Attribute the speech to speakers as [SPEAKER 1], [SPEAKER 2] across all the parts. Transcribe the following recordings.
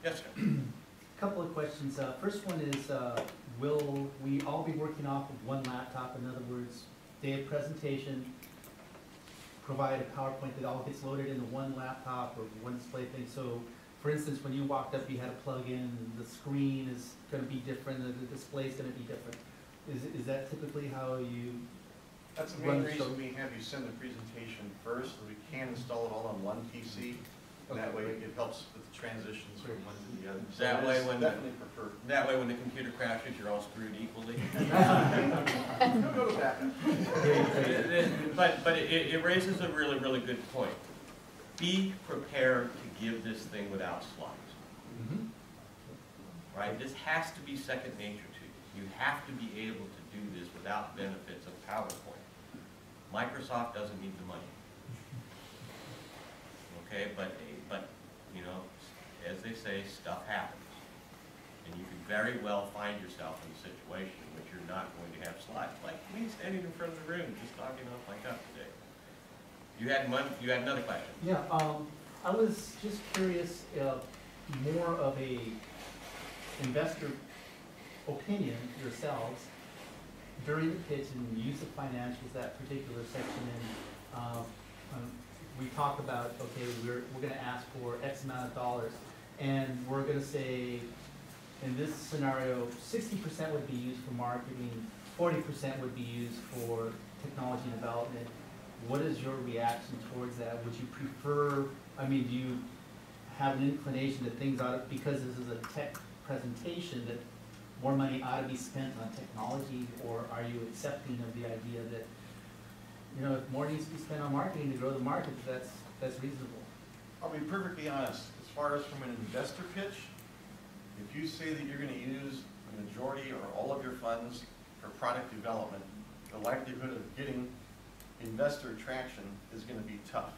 [SPEAKER 1] Yes, sir.
[SPEAKER 2] A couple of questions. First one is, will we all be working off of one laptop? In other words, day of presentation, provide a PowerPoint that all gets loaded into one laptop or one display thing. So, for instance, when you walked up, you had a plug-in, the screen is going to be different, the display is going to be different. Is that typically how you
[SPEAKER 1] That's the main reason we have you send the presentation first, so we can install it all on one PC. And that way it helps with the transitions from one to the other. So
[SPEAKER 3] That way when
[SPEAKER 1] definitely prefer.
[SPEAKER 3] That way when the computer crashes, you're all screwed equally.
[SPEAKER 1] We'll go to backup.
[SPEAKER 3] But it raises a really, really good point. Be prepared to give this thing without slides.
[SPEAKER 2] Mm-hmm.
[SPEAKER 3] Right? This has to be second nature to you. You have to be able to do this without benefits of PowerPoint. Microsoft doesn't need the money. Okay, but you know, as they say, stuff happens. And you can very well find yourself in a situation in which you're not going to have slides. Like me standing in front of the room just talking off my cuff today. You had another question.
[SPEAKER 2] Yeah, I was just curious, more of a investor opinion yourselves during the pitch and use of financials, that particular section, and we talk about, okay, we're going to ask for X amount of dollars, and we're going to say, in this scenario, 60% would be used for marketing, 40% would be used for technology development. What is your reaction towards that? Would you prefer, I mean, do you have an inclination that things ought to, because this is a tech presentation, that more money ought to be spent on technology, or are you accepting of the idea that, you know, if more needs to be spent on marketing to grow the market, that's reasonable?
[SPEAKER 1] I'll be perfectly honest, as far as from an investor pitch, if you say that you're going to use the majority or all of your funds for product development, the likelihood of getting investor traction is going to be tough.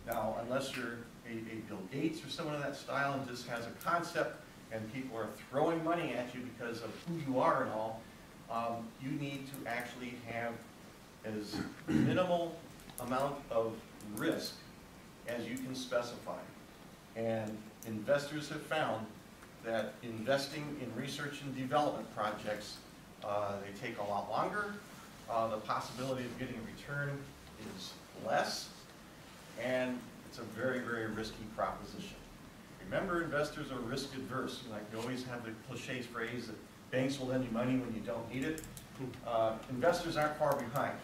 [SPEAKER 1] Now, unless you're a Bill Gates or someone of that style and just has a concept and people are throwing money at you because of who you are and all, you need to actually have as minimal amount of risk as you can specify. And investors have found that investing in research and development projects, they take a lot longer, the possibility of getting a return is less, and it's a very, very risky proposition. Remember, investors are risk adverse. Like you always have the cliche phrase that banks will lend you money when you don't need it. Investors aren't far behind.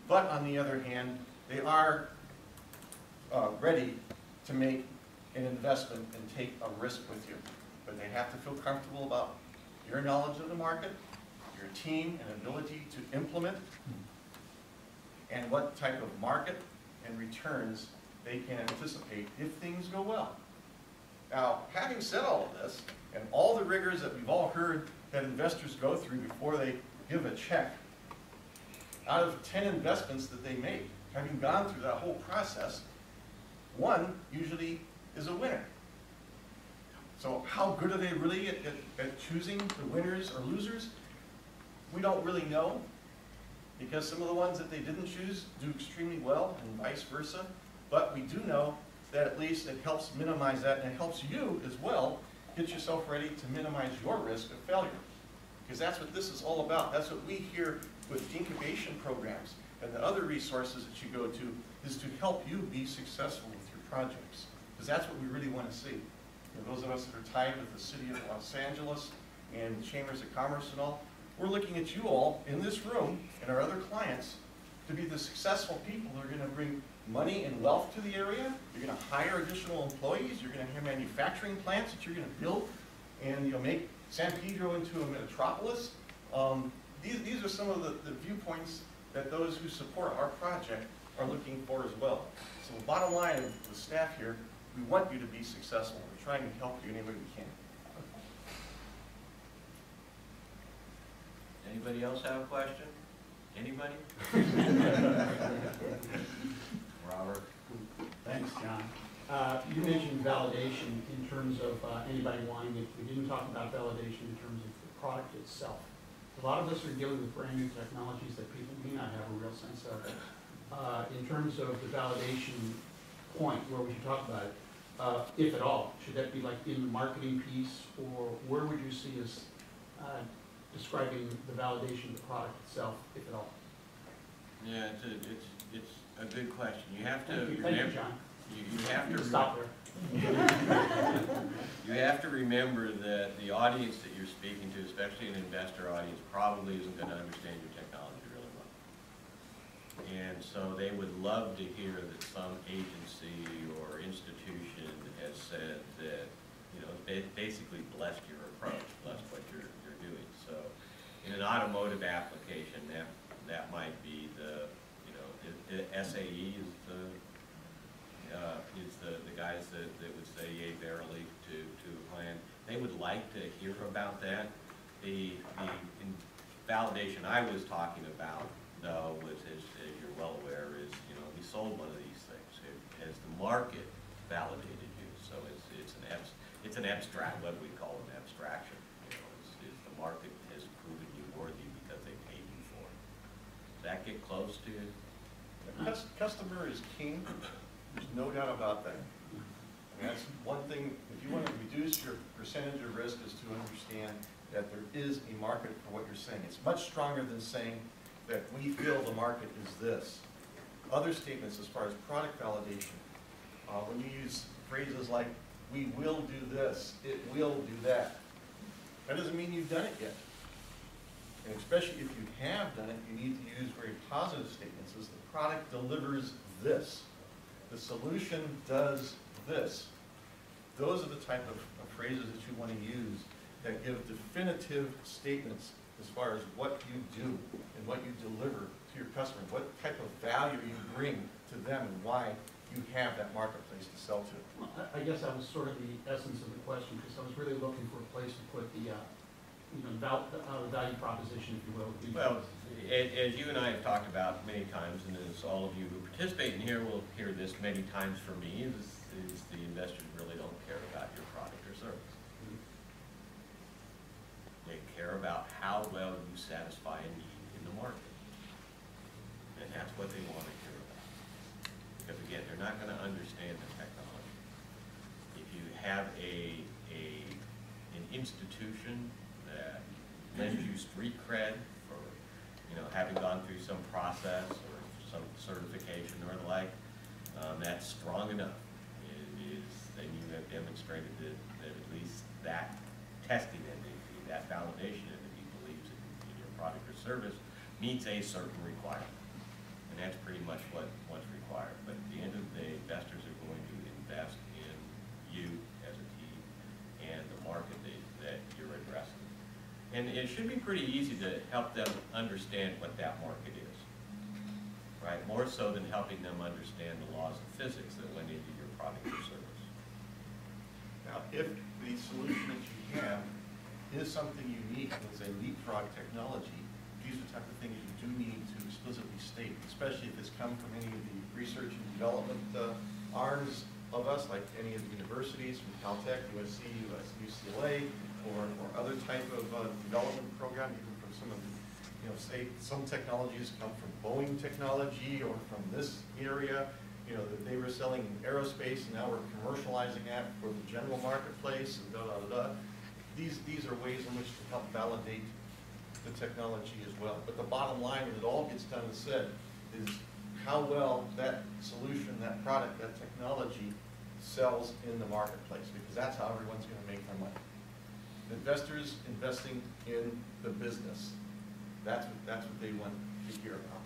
[SPEAKER 1] But on the other hand, they are ready to make an investment and take a risk with you. But they have to feel comfortable about your knowledge of the market, your team and ability to implement, and what type of market and returns they can anticipate if things go well. Now, having said all of this, and all the rigors that we've all heard that investors go through before they give a check, out of 10 investments that they make, having gone through that whole process, one usually is a winner. So how good are they really at choosing the winners or losers? We don't really know, because some of the ones that they didn't choose do extremely well and vice versa. But we do know that at least it helps minimize that, and it helps you as well get yourself ready to minimize your risk of failure. Because that's what this is all about. That's what we hear with incubation programs and the other resources that you go to, is to help you be successful with your projects. Because that's what we really want to see. You know, those of us that are tied with the city of Los Angeles and the chambers of commerce and all, we're looking at you all in this room and our other clients to be the successful people that are going to bring money and wealth to the area. You're going to hire additional employees. You're going to have manufacturing plants that you're going to build and make San Pedro into a metropolis. These are some of the viewpoints that those who support our project are looking for as well. So the bottom line of the staff here, we want you to be successful. We're trying to help you any way we can.
[SPEAKER 3] Anybody else have a question? Anybody? Robert?
[SPEAKER 4] Thanks, John. You mentioned validation in terms of anybody wanting it. We didn't talk about validation in terms of the product itself. A lot of us are dealing with brand new technologies that people may not have a real sense of. In terms of the validation point where we should talk about it, if at all? Should that be like in the marketing piece, or where would you see us describing the validation of the product itself, if at all?
[SPEAKER 3] Yeah, it's a good question. You have to
[SPEAKER 4] Thank you,
[SPEAKER 3] remember,
[SPEAKER 4] John.
[SPEAKER 3] you have
[SPEAKER 4] You
[SPEAKER 3] to
[SPEAKER 4] can stop there.
[SPEAKER 3] you have to remember that the audience that you're speaking to, especially an investor audience, probably isn't going to understand your technology really well. And so they would love to hear that some agency or institution has said that, you know, basically blessed your approach, blessed what you're doing. So in an automotive application, that might be the, you know, the SAE is the guys that would say yea verily to a plan. They would like to hear about that. The validation I was talking about, though, was, as you're well aware, is, you know, we sold one of these things. As the market validated you, so it's an abstract, what we call an abstraction. You know, is the market has proven you worthy because they paid you for it. Does that get close to you?
[SPEAKER 1] Customer is king, there's no doubt about that. And that's one thing, if you want to reduce your percentage of risk, is to understand that there is a market for what you're saying. It's much stronger than saying that we feel the market is this. Other statements as far as product validation, when you use phrases like, we will do this, it will do that, that doesn't mean you've done it yet. And especially if you have done it, you need to use very positive statements as the product delivers this. The solution does this. Those are the type of phrases that you want to use that give definitive statements as far as what you do and what you deliver to your customer, what type of value you bring to them and why you have that marketplace to sell to.
[SPEAKER 4] Well, I guess that was sort of the essence of the question, because I was really looking for a place to put the, value proposition, if you will.
[SPEAKER 3] Well, as you and I have talked about many times, and as all of you who participate in here will hear this many times from me, is the investors really don't care about your product or service. They care about how well you satisfy a need in the market. And that's what they want to hear about. Because again, they're not going to understand the technology. If you have an institution that lends you street cred for, you know, having gone through some process or some certification or the like, that's strong enough. Then you have demonstrated that at least that testing entity, that validation entity believes in your product or service meets a certain requirement. And that's pretty much what's required. But at the end of the day, investors are going to invest in you as a team and the market that you're addressing. And it should be pretty easy to help them understand what that market is, right? More so than helping them understand the laws of physics that went into your product or service.
[SPEAKER 1] Now, if the solution that you have is something unique, it's a leapfrog technology, these are the type of things you do need to explicitly state, especially if it's come from any of the research and development arms of us, like any of the universities, from Caltech, USC, UCLA, or other type of development program, even from some of the, you know, say some technologies come from Boeing technology or from this area, you know, that they were selling in aerospace and now we're commercializing that for the general marketplace and These are ways in which to help validate the technology as well. But the bottom line, when it all gets done and said, is how well that solution, that product, that technology sells in the marketplace, because that's how everyone's going to make their money. Investors investing in the business. That's what they want to hear about,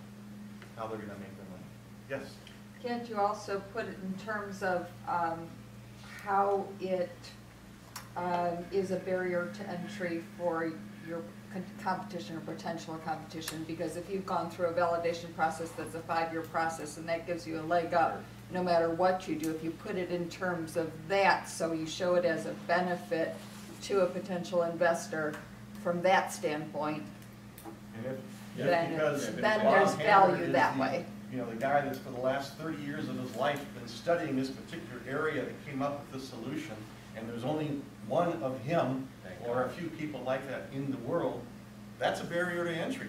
[SPEAKER 1] how they're going to make their money. Yes?
[SPEAKER 5] Can't you also put it in terms of how it is a barrier to entry for your competition or potential competition? Because if you've gone through a validation process that's a 5-year process and that gives you a leg up no matter what you do, if you put it in terms of that, so you show it as a benefit to a potential investor from that standpoint, then there's value that way.
[SPEAKER 1] You know, the guy that's for the last 30 years of his life been studying this particular area that came up with this solution, and there's only one of him or a few people like that in the world, that's a barrier to entry.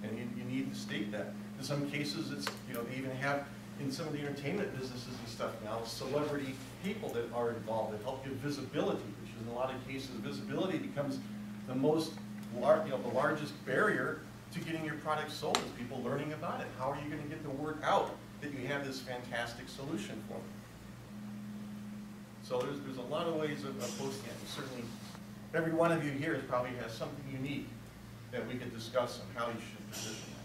[SPEAKER 1] And you need to state that. In some cases, it's, you know, they even have in some of the entertainment businesses and stuff now, celebrity people that are involved that help give visibility, which in a lot of cases, visibility becomes the most, the largest barrier to getting your product sold is people learning about it. How are you going to get the word out that you have this fantastic solution for them? So there's a lot of ways of posting it. And certainly, every one of you here probably has something unique that we could discuss on how you should position